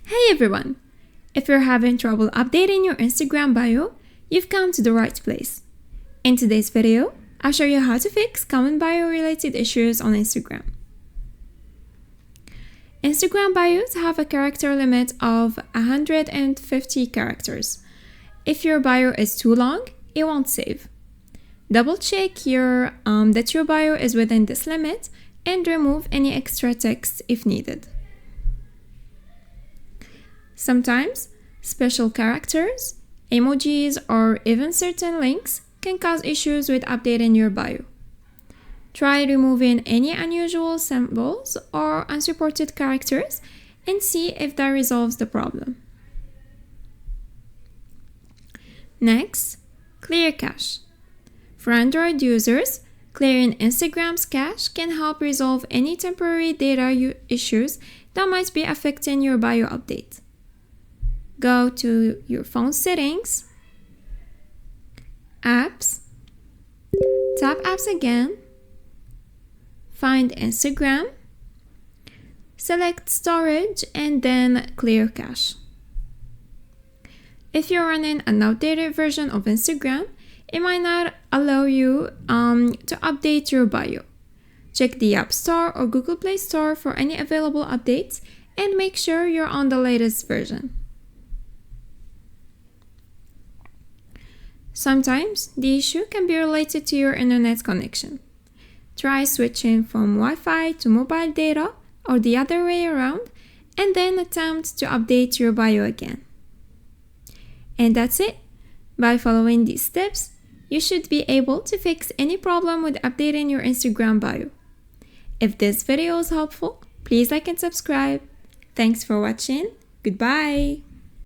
Hey everyone! If you're having trouble updating your Instagram bio, you've come to the right place. In today's video, I'll show you how to fix common bio-related issues on Instagram. Instagram bios have a character limit of 150 characters. If your bio is too long, it won't save. Double check that your bio is within this limit and remove any extra text if needed. Sometimes, special characters, emojis, or even certain links can cause issues with updating your bio. Try removing any unusual symbols or unsupported characters and see if that resolves the problem. Next, clear cache. For Android users, clearing Instagram's cache can help resolve any temporary data issues that might be affecting your bio update. Go to your phone settings, apps, tap apps again, find Instagram, select storage, and then clear cache. If you're running an outdated version of Instagram, it might not allow you to update your bio. Check the App Store or Google Play Store for any available updates and make sure you're on the latest version. Sometimes the issue can be related to your internet connection. Try switching from Wi-Fi to mobile data or the other way around, and then attempt to update your bio again. And that's it. By following these steps, you should be able to fix any problem with updating your Instagram bio. If this video was helpful, please like and subscribe. Thanks for watching. Goodbye.